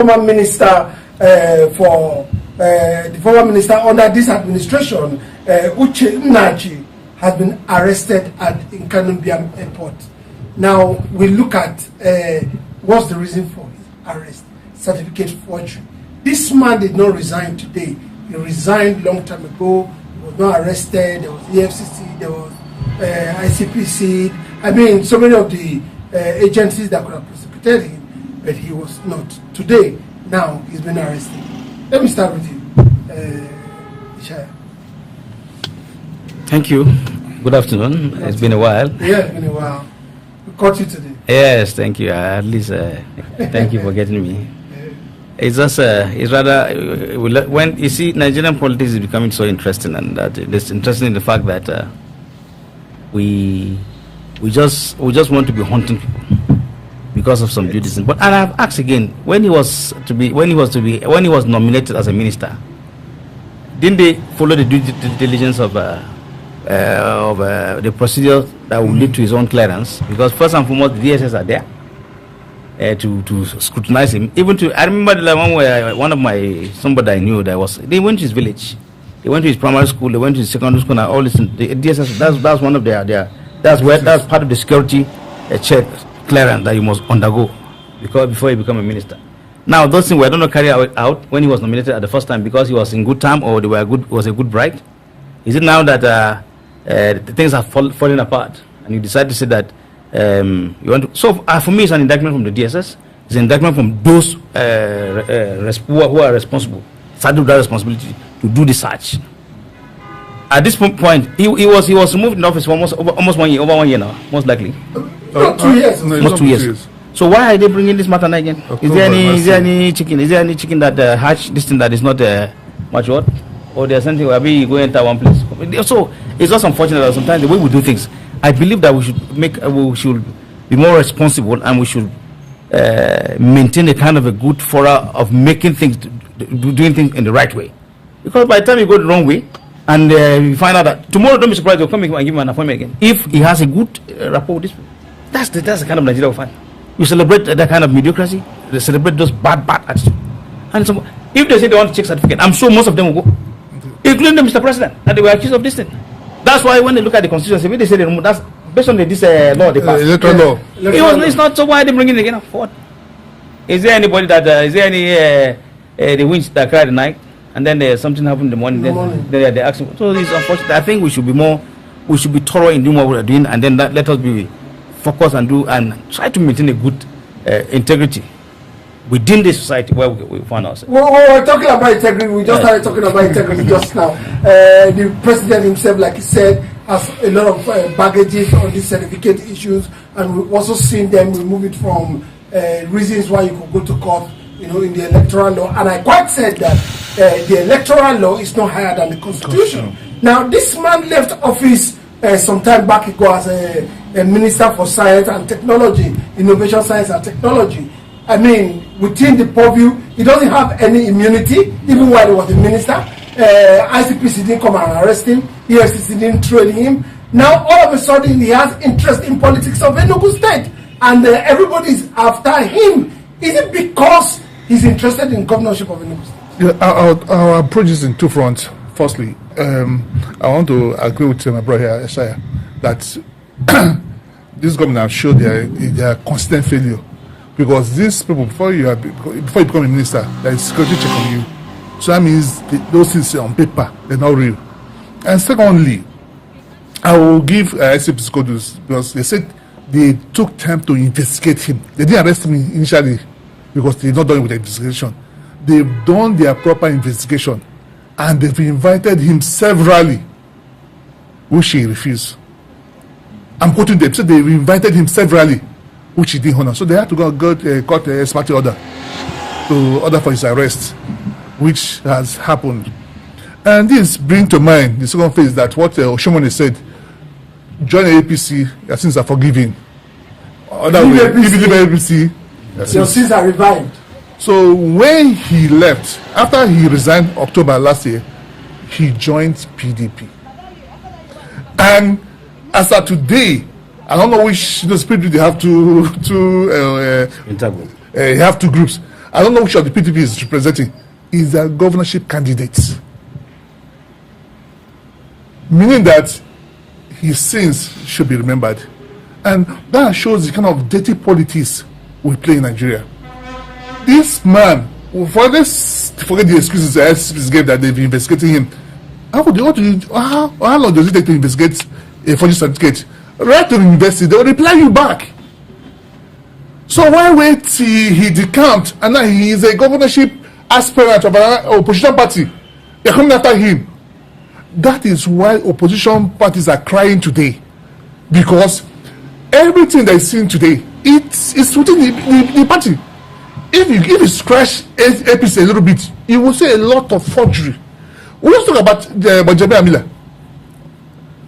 former minister the former minister under this administration, Uche Naji, has been arrested at Enugu Airport. Now we look at what's the reason for his arrest: certificate forgery. This man did not resign today. He resigned long time ago. He was not arrested. There was EFCC. There was ICPC. I mean, so many of the agencies that could have precipitated him, but he was not. Today, now he's been arrested. Let me start with you, Ishaya. Thank you. Good afternoon. It's been a while. Yeah, it's been a while. We caught you today. Yes, thank you. At least thank you for getting me. It's just it's rather when you see Nigerian politics is becoming so interesting, and that it's interesting in the fact that we just want to be hunting people because of some Judaism. But and I've asked again, when he was nominated as a minister, didn't they follow the due diligence of the procedure that will lead to his own clearance? Because first and foremost, the DSS are there to scrutinize him. I remember the one where somebody I knew they went to his village, they went to his primary school, they went to his secondary school, and all this. The DSS, that's one of that's part of the security check clearance that you must undergo before you become a minister. Now those things were not carried out when he was nominated at the first time because he was in good time or was a good bride. Is it now that the things are falling apart and you decide to say that you want to? So for me, it's an indictment from the DSS. It's an indictment from those who are responsible, started with that responsibility to do the search. At this point, he was removed in office for almost 1 year, over 1 year now, most likely. 2 years. No, almost 2 years. So why are they bringing this matter again? Is there any chicken that hatch this thing that is not matured? Or there's something where we go enter one place? So it's just unfortunate that sometimes the way we do things, I believe that we should be more responsible, and we should maintain a kind of a good fora of making things, doing things in the right way. Because by the time you go the wrong way, and you find out that tomorrow, don't be surprised, they'll come and give him an appointment again. If he has a good rapport with this, that's the kind of Nigeria we find. You celebrate that kind of mediocrity, they celebrate those bad attitudes. And so, if they say they want to check certificate, I'm sure most of them will go, including the Mr. President, and they were accused of this thing. That's why when they look at the constitution, they say they remove, that's based on this law they passed. Electoral law. It's not, so why are they bringing it again? For what? Is there anybody that, is there any the winds that cry at the night, and then something happened in the morning, then they're asking. So it's unfortunate. I think we should be thorough in doing what we're doing, and then let us be focused and try to maintain a good integrity within the society where we find ourselves. We're talking about integrity. We just started talking about integrity just now. The president himself, like he said, has a lot of baggages on these certificate issues, and we've also seen them remove it from reasons why you could go to court, in the electoral law. And I quite said that the electoral law is not higher than the constitution. Now, this man left office some time back ago as a minister for science and technology, innovation, science and technology. I mean, within the purview, he doesn't have any immunity, even while he was a minister. ICPC didn't come and arrest him. EFCC didn't train him. Now, all of a sudden, he has interest in politics of Enugu State, and everybody's after him. Is it because he's interested in governorship of Enugu State? Yeah, our approach is in two fronts. Firstly, I want to agree with my brother Ishaya that this government have showed their constant failure, because these people, before you become a minister, there is security check on you. So that means those things on paper, they're not real. And secondly, I will give ICPC kudos because they said they took time to investigate him. They didn't arrest him initially because they're not done with the investigation. They've done their proper investigation, and they've invited him severally, which he refused. I'm quoting them. So they've invited him severally, which he didn't honor. So they had to go court executive order to order for his arrest, which has happened. And this brings to mind the second phase, that what Oshomone said, join the APC, your sins are forgiven. Other way, if you leave APC, your sins are revived. So when he left, after he resigned October last year, he joined PDP. And as of today, I don't know which spirit they have two have two groups. I don't know which of the PDP is representing, is a governorship candidate. Meaning that his sins should be remembered. And that shows the kind of dirty politics we play in Nigeria. This man, forget the excuses the ICPC gave that they've been investigating him. How long does it take to investigate a forgery certificate? Right to the university, they will reply you back. So why wait till he decamped and now he is a governorship aspirant of an opposition party? They're coming after him. That is why opposition parties are crying today, because everything that is seen today, it's within the party. If you scratch APC a little bit, you will see a lot of forgery. We just talk about Benjamin Amila.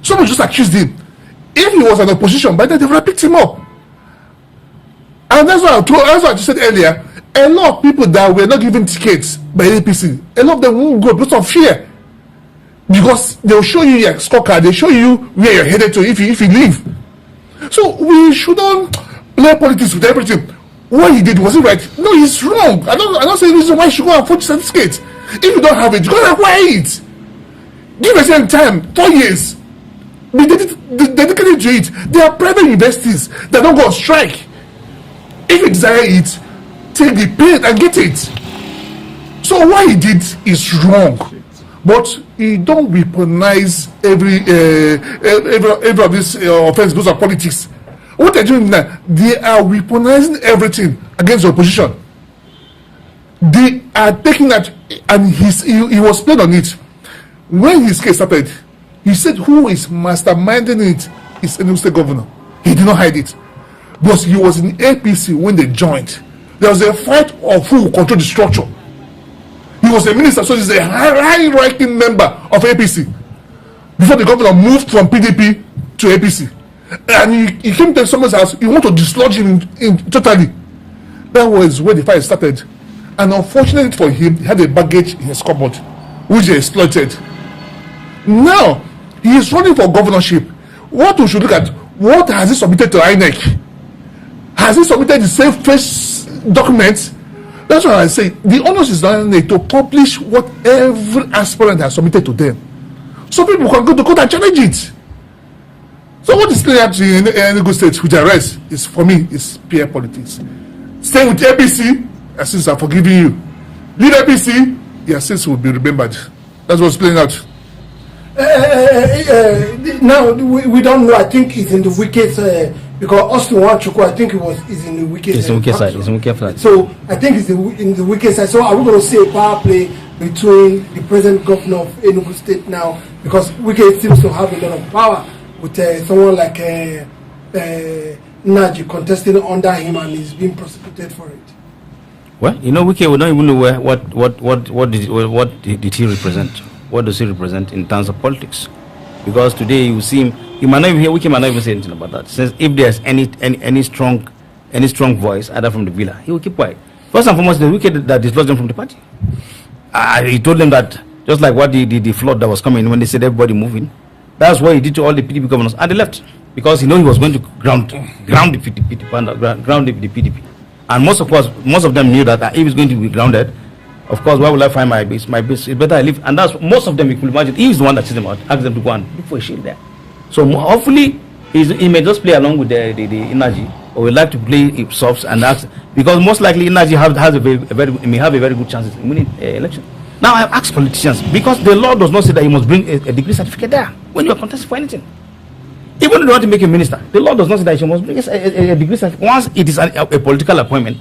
Someone just accused him. If he was an opposition, by then they would have picked him up. And that's what I just said earlier. A lot of people that were not given tickets by APC, a lot of them won't go because of fear. Because they'll show you your scorecard, they'll show you where you're headed to if you leave. So we shouldn't play politics with everything. What he did, was it right? No, he's wrong. I'm not saying the reason why you should go and forge certificates. If you don't have it, you gotta acquire it. Give yourself time, 4 years. Be dedicated to it. There are private universities that don't go on strike. If you desire it, take the pain and get it. So what he did is wrong. But he don't weaponize every of this offense because of politics. What they're doing now, they are weaponizing everything against the opposition. They are taking that, and he was played on it. When his case started, he said who is masterminding it is Enugu State Governor. He did not hide it. Because he was in APC when they joined. There was a fight of who will control the structure. He was a minister, so he's a high-ranking member of APC. Before the governor moved from PDP to APC. And he came to someone's house, he wanted to dislodge him totally. That was where the fight started. And unfortunately for him, he had a baggage in his cupboard, which he exploited. Now, he is running for governorship. What we should look at, what has he submitted to INEC? Has he submitted the same fresh documents? That's what I say. The onus is on INEC to publish what every aspirant has submitted to them. So people can go to court and challenge it. So what is playing out in Enugu State with the arrest is, for me, is peer politics. Stay with APC, your sins are forgiving you. Leave APC, your sins will be remembered. That's what's playing out. Now we don't know. I think it's in the wickets because Austin Wanchukwu, I think is in the wicket. It's in the wicket side. It's in the wicket side. So I think it's in the wicket side. So are we going to see a power play between the present governor of Enugu State now, because Wike seems to have a lot of power with someone like Naji contesting under him and he's being prosecuted for it? Well, you know, Wike, we don't even know what did he represent? What does he represent in terms of politics? Because today you see him, Wike might not even say anything about that. Since if there's any strong voice, either from the villa, he will keep quiet. First and foremost, the Wike that dislodged them from the party. He told them that just like what the flood that was coming when they said everybody moving. That's what he did to all the PDP governors, and they left because he knew he was going to ground the PDP. And most of them knew that if he was going to be grounded, of course, where will I find my base? My base is better I leave. And that's most of them. You could imagine he's the one that sent them out, asked them to go and look for a shield there. So hopefully he may just play along with the Naji, or would like to play soft and ask, because most likely Naji may have a very good chance in winning election. Now I ask politicians, because the law does not say that you must bring a degree certificate there when you are contesting for anything. Even if you want to make a minister, the law does not say that you must bring a degree certificate. Once it is a political appointment,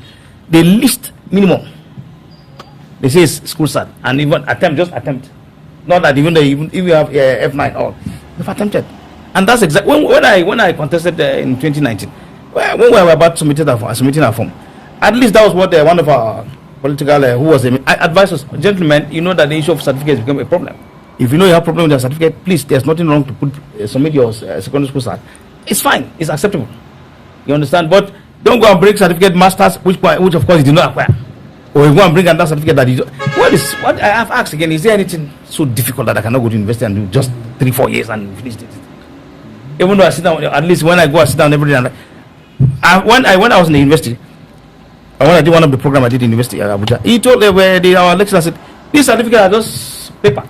the least minimum, they say is school cert, and even just attempt. Not that even if you have F9 or you've attempted. And that's exactly when I contested in 2019, when we were about submitting our form. At least that was what one of our political who was advised us, gentlemen, you know that the issue of certificates become a problem. If you know you have a problem with your certificate, please, there's nothing wrong to submit your secondary school cert. It's fine, it's acceptable. You understand? But don't go and bring certificate masters, which of course you did not acquire. Or you go and bring another certificate that you don't. What I have asked again, is there anything so difficult that I cannot go to university and do just 3-4 years and finish it? Even though I sit down, at least when I go and sit down every day, when I was in the university, when I did one of the program I did in University of Abuja, he told our lecturer said, "These certificates are just paper.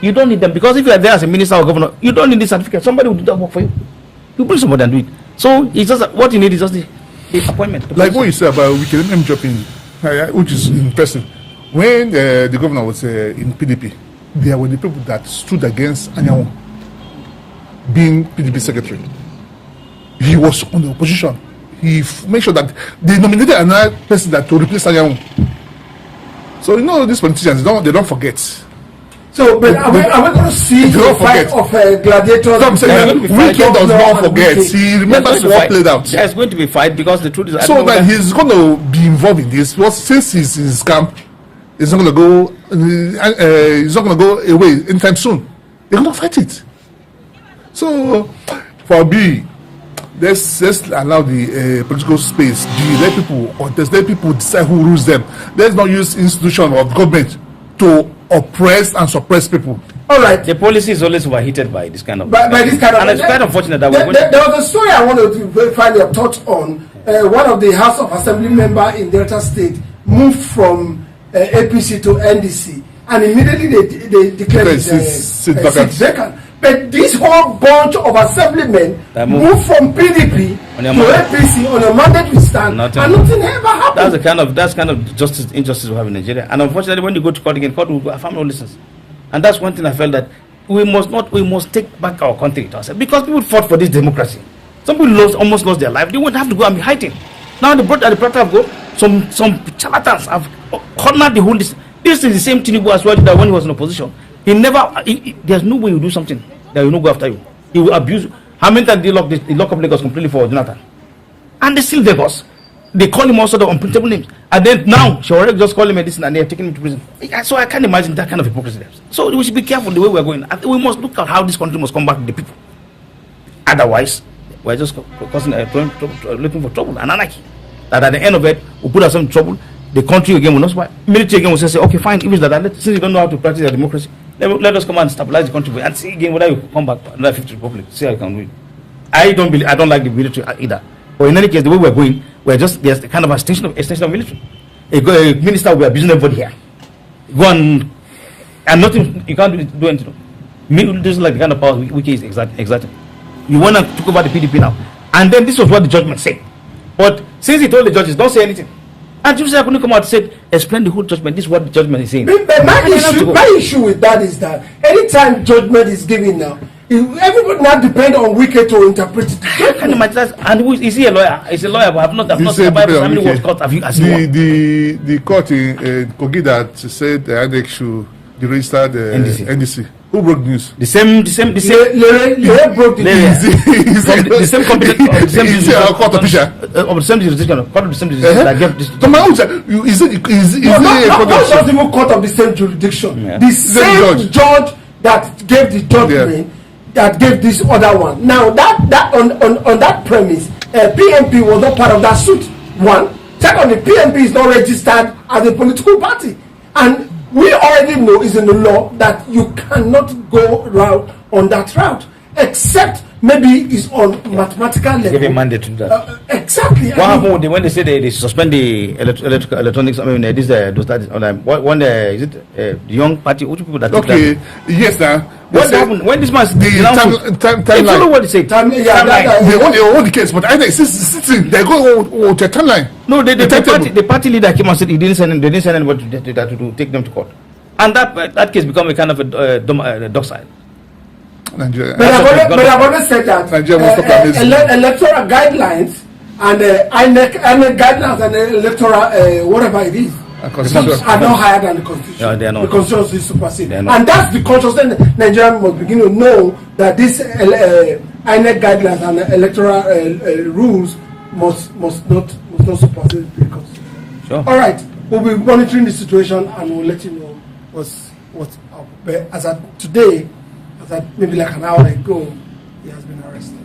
You don't need them because if you are there as a minister or governor, you don't need this certificate. Somebody will do that work for you. You bring somebody and do it. So it's just what you need is just the appointment. Like what you said about we can let me drop in, which is impressive. When the governor was in PDP, there were the people that stood against Anyanwu being PDP secretary. He was on the opposition. He made sure that they nominated another person that to replace Anyanwu. So these politicians they don't forget. So, but are we going to see the fight of gladiators? I'm saying Wike does not forget. He remembers what played out. There's going to be a fight because the truth is. So that he's going to be involved in this. Because since he's in his camp, he's not going to go. He's not going to go away anytime soon. They're going to fight it. So, for B, let's allow the political space. Let people contest. Let people decide who rules them. Let's not use institution of government to oppress and suppress people. All right. The policy is always overheated by this kind of. By this kind of. And it's quite unfortunate that there was a story I wanted to find your thoughts on. One of the House of Assembly member in Delta State moved from APC to NDC, and immediately they declared his seat vacant. But this whole bunch of assemblymen moved from PDP to APC on a mandate we stand, and nothing ever happened. That's kind of injustice we have in Nigeria. And unfortunately, when you go to court again, court will affirm no license. And that's one thing I felt that we must take back our country to ourselves, because people fought for this democracy. Some people almost lost their life. They won't have to go and be hiding. Now the product of go, some charlatans have cornered the whole. This is the same Tinubu as well that when he was in opposition. There's no way you do something that will not go after you. He will abuse you. How many times they lock up Lagos completely for Jonathan? And they still Lagos. They call him also the unprintable names. And then now, she already just called him medicine and they have taken him to prison. So I can't imagine that kind of hypocrisy. So we should be careful the way we're going. We must look at how this country must come back to the people. Otherwise, we're just looking for trouble and anarchy. That at the end of it, we'll put ourselves in trouble. The country again will not survive. Military again will say, okay, fine, if it's that, since you don't know how to practice your democracy, let us come and stabilize the country and see again whether you come back to another 50th republic. See how you can do it. I don't like the military either. But in any case, the way we're going, there's kind of extension of military. A minister will be abusing everybody here. Go and nothing, you can't do anything. This is like the kind of power Wike is exactly. You want to take over the PDP now. And then this was what the judgment said. But since he told the judges, don't say anything. And Tuesday I couldn't come out and said, explain the whole judgment. This is what the judgment is saying. But my issue with that is that anytime judgment is given now, everybody now depend on Wike to interpret it. And who is he a lawyer? He's a lawyer, but I've not survived. How many words court have you seen? The court in Kogi that said the INEC should register the NDC. Who broke news? The same. Lere broke the news. The same competent. Court official. Of the same jurisdiction. Court of the same jurisdiction. That gave this. Not just even court of the same jurisdiction. Yeah. The same judge that gave the judgment that gave this other one. Now that on that premise, PMP was not part of that suit. One. Secondly, PMP is not registered as a political party, and we already know is in the law that you cannot go on that route, except maybe it's on mathematical level. Give a mandate to that. Exactly. What happened when they say they suspend the electronics? I mean, is it the young party? Which people that? Okay. Yes, now. What happened when this man timeline? Follow what they say. Timeline. They own the case, but I think sitting they go on the timeline. No, the party leader came and said they didn't send anybody to take them to court, and that case become a kind of a dockside. Nigeria. But I've always said that electoral guidelines and INEC guidelines and electoral whatever it is are not higher than the Constitution. Yeah, they are not. The Constitution is superseded. And that's the consciousness Nigerians must begin to know, that this INEC guidelines and electoral rules must not supersede the Constitution. Sure. All right, we'll be monitoring the situation and we'll let you know what's up. But as of today, maybe like an hour ago, he has been arrested.